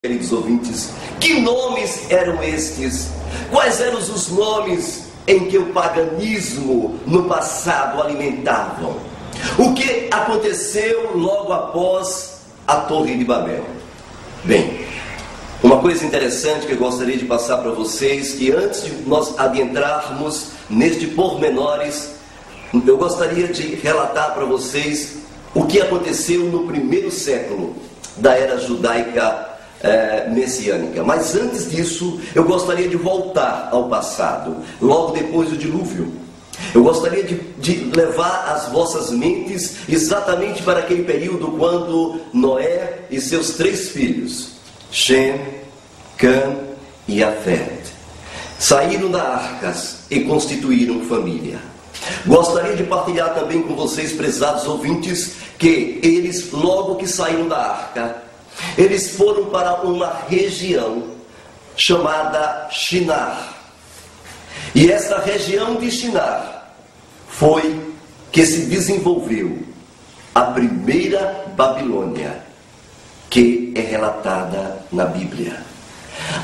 Queridos ouvintes, que nomes eram estes? Quais eram os nomes em que o paganismo no passado alimentavam? O que aconteceu logo após a Torre de Babel? Bem, uma coisa interessante que eu gostaria de passar para vocês, que antes de nós adentrarmos neste pormenores, eu gostaria de relatar para vocês o que aconteceu no primeiro século da era judaica messiânica. Mas antes disso, eu gostaria de voltar ao passado, logo depois do dilúvio. Eu gostaria de levar as vossas mentes exatamente para aquele período quando Noé e seus 3 filhos, Shem, Cã e Jafet, saíram da arcas e constituíram família. Gostaria de partilhar também com vocês, prezados ouvintes, que eles, logo que saíram da arca, eles foram para uma região chamada Shinar. E essa região de Shinar foi que se desenvolveu a primeira Babilônia, que é relatada na Bíblia.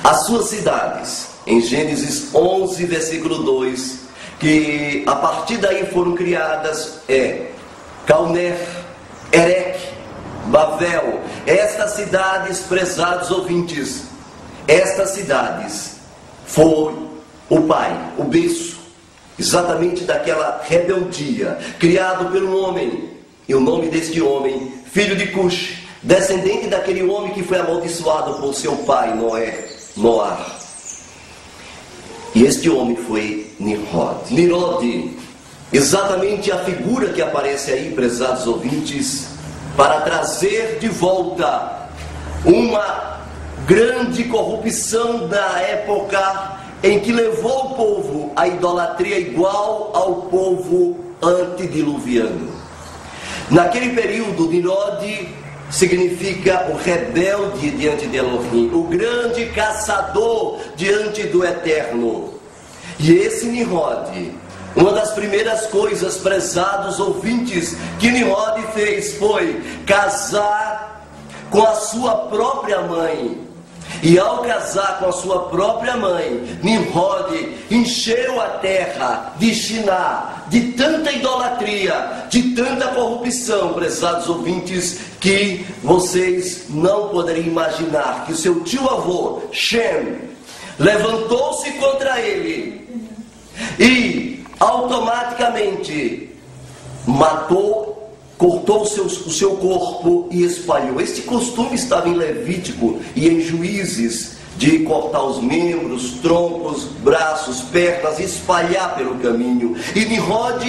As suas cidades, em Gênesis 11, versículo 2, que a partir daí foram criadas, Calner, Erech, Babel. Estas cidades, prezados ouvintes, estas cidades foi o pai, o berço, exatamente daquela rebeldia, criado por um homem, e o nome deste homem, filho de Cush, descendente daquele homem que foi amaldiçoado por seu pai, Noar. E este homem foi Nimrod. Nimrod, exatamente a figura que aparece aí, prezados ouvintes, para trazer de volta uma grande corrupção da época em que levou o povo à idolatria igual ao povo antediluviano. Naquele período, Nimrod significa o rebelde diante de Elohim, o grande caçador diante do Eterno. E esse Nimrod, uma das primeiras coisas, prezados ouvintes, que Nimrod fez foi casar com a sua própria mãe. E ao casar com a sua própria mãe, Nimrod encheu a terra de Shinar, de tanta idolatria, de tanta corrupção, prezados ouvintes, que vocês não poderiam imaginar que o seu tio-avô, Shem, levantou-se contra ele e automaticamente matou, cortou o seu corpo e espalhou. Este costume estava em Levítico e em Juízes, de cortar os membros, troncos, braços, pernas e espalhar pelo caminho. E Nimrod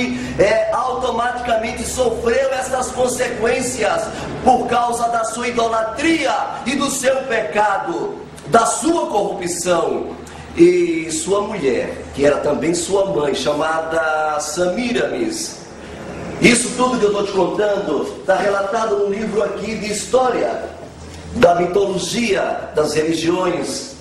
automaticamente sofreu essas consequências por causa da sua idolatria e do seu pecado, da sua corrupção. E sua mulher, que era também sua mãe, chamada Samiramis. Isso tudo que eu estou te contando está relatado num livro aqui de história da mitologia das religiões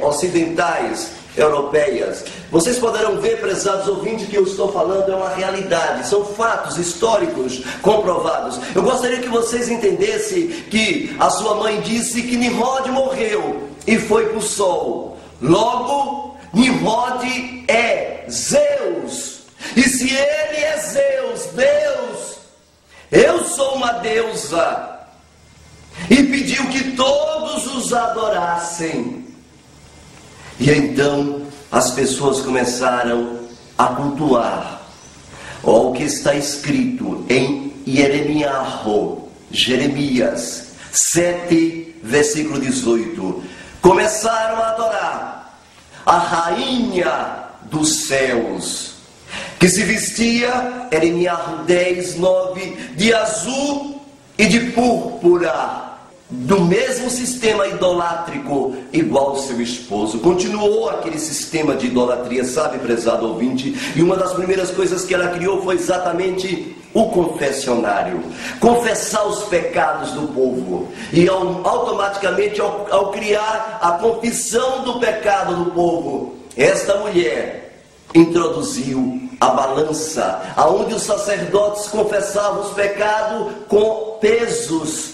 ocidentais, europeias. Vocês poderão ver, prezados ouvintes, que eu estou falando é uma realidade, são fatos históricos comprovados. Eu gostaria que vocês entendessem que a sua mãe disse que Nimrod morreu e foi para o sol. Logo, Nimrod é Zeus. E se ele é Zeus, Deus, eu sou uma deusa. E pediu que todos os adorassem. E então as pessoas começaram a cultuar o que está escrito em Jeremias 7, versículo 18. Começaram a adorar a rainha dos céus, que se vestia, Jeremias 10, 9, de azul e de púrpura, do mesmo sistema idolátrico, igual ao seu esposo. Continuou aquele sistema de idolatria, sabe, prezado ouvinte? E uma das primeiras coisas que ela criou foi exatamente o confessionário. Confessar os pecados do povo. E automaticamente, ao criar a confissão do pecado do povo, esta mulher introduziu a balança, aonde os sacerdotes confessavam os pecados com pesos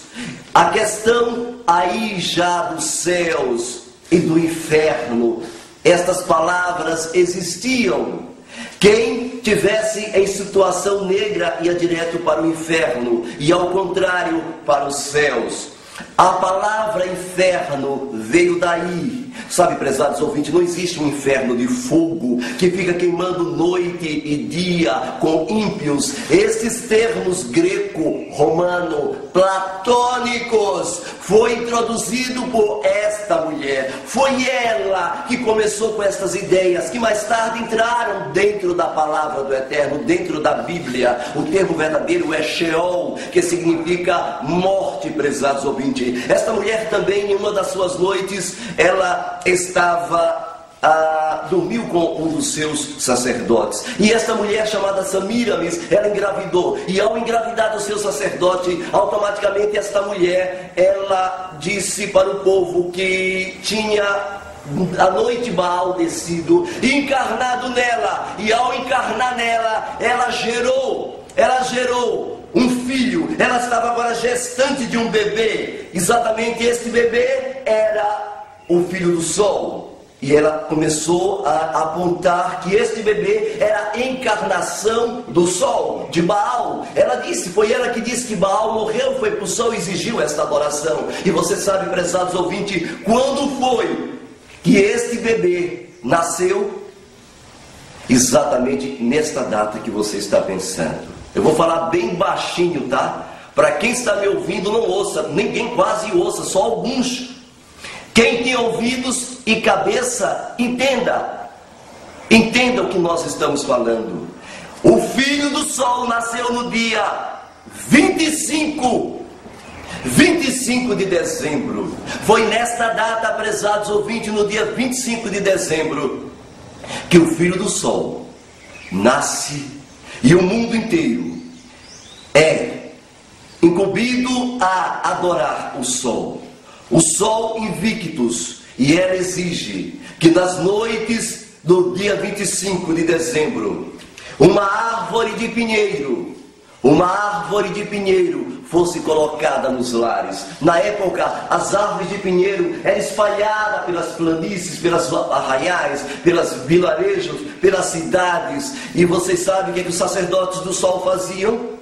A questão aí já dos céus e do inferno, estas palavras existiam. Quem tivesse em situação negra ia direto para o inferno, e ao contrário, para os céus. A palavra inferno veio daí. Sabe, prezados ouvintes, não existe um inferno de fogo que fica queimando noite e dia com ímpios. Esses termos greco-romano, platônicos, foi introduzido por esta mulher. Foi ela que começou com estas ideias, que mais tarde entraram dentro da palavra do Eterno, dentro da Bíblia. O termo verdadeiro é Sheol, que significa morte, prezados ouvintes. Esta mulher também, em uma das suas noites, ela dormiu com um dos seus sacerdotes. E esta mulher chamada Samiramis, ela engravidou. E ao engravidar do seu sacerdote, automaticamente esta mulher, ela disse para o povo que tinha a noite Baal descido e encarnado nela. E ao encarnar nela, ela gerou um filho. Ela estava agora gestante de um bebê. Exatamente este bebê era o filho do sol. E ela começou a apontar que este bebê era a encarnação do sol, de Baal. Ela disse, foi ela que disse que Baal morreu, foi para o sol e exigiu esta adoração. E você sabe, prezados ouvintes, quando foi que este bebê nasceu? Exatamente nesta data que você está pensando. Eu vou falar bem baixinho, tá? Para quem está me ouvindo, não ouça. Ninguém quase ouça, só alguns. Quem tem ouvidos e cabeça, entenda. Entenda o que nós estamos falando. O filho do sol nasceu no dia 25 de dezembro. Foi nesta data, prezados ouvintes, no dia 25 de dezembro, que o filho do sol nasce. E o mundo inteiro é incumbido a adorar o sol invictus. E ela exige que nas noites do dia 25 de dezembro, uma árvore de pinheiro fosse colocada nos lares. Na época, as árvores de pinheiro eram espalhadas pelas planícies, pelas arraiais, pelos vilarejos, pelas cidades. E vocês sabem o que os sacerdotes do sol faziam?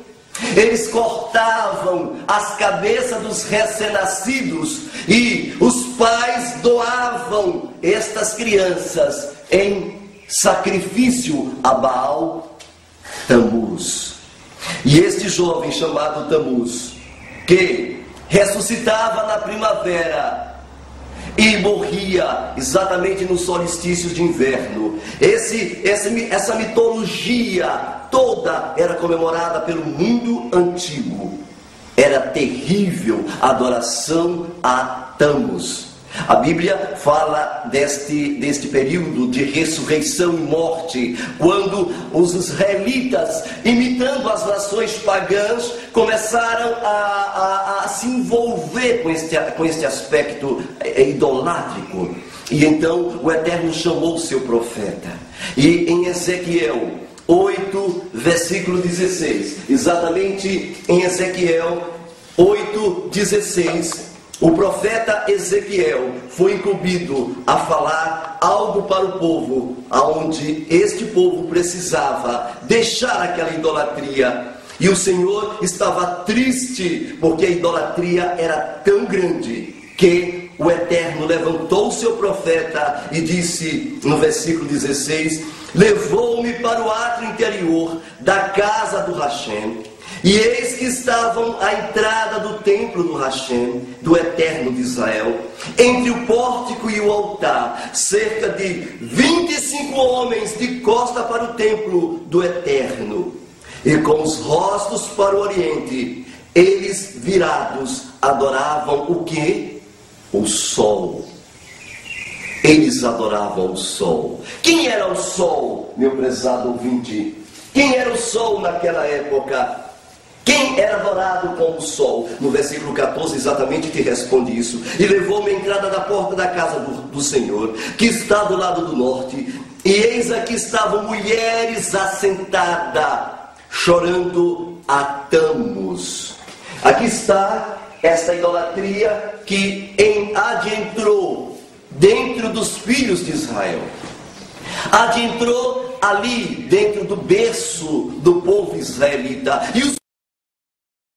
Eles cortavam as cabeças dos recém-nascidos e os pais doavam estas crianças em sacrifício a Baal Tamuz. E este jovem chamado Tamuz, que ressuscitava na primavera e morria exatamente nos solstícios de inverno, essa mitologia toda era comemorada pelo mundo antigo. Era terrível a adoração a Tamuz. A Bíblia fala deste período de ressurreição e morte, quando os israelitas, imitando as nações pagãs, começaram a se envolver com este aspecto idolátrico. E então o Eterno chamou o seu profeta. E em Ezequiel 8, versículo 16, exatamente em Ezequiel 8, 16, o profeta Ezequiel foi incumbido a falar algo para o povo, aonde este povo precisava deixar aquela idolatria. E o Senhor estava triste, porque a idolatria era tão grande, que o Eterno levantou o seu profeta e disse no versículo 16: levou-me para o átrio interior da casa do Hashem, e eis que estavam à entrada do templo do Hashem, do Eterno de Israel, entre o pórtico e o altar, cerca de 25 homens de costa para o templo do Eterno, e com os rostos para o oriente, eles virados adoravam o quê? O sol. Eles adoravam o sol. Quem era o sol, meu prezado ouvinte? Quem era o sol naquela época? Quem era adorado como o sol? No versículo 14 exatamente te responde isso. E levou-me à entrada da porta da casa do Senhor, que está do lado do norte. E eis aqui estavam mulheres assentadas, chorando a Tamuz. Aqui está esta idolatria que adentrou dentro dos filhos de Israel. Adentrou ali dentro do berço do povo israelita. E os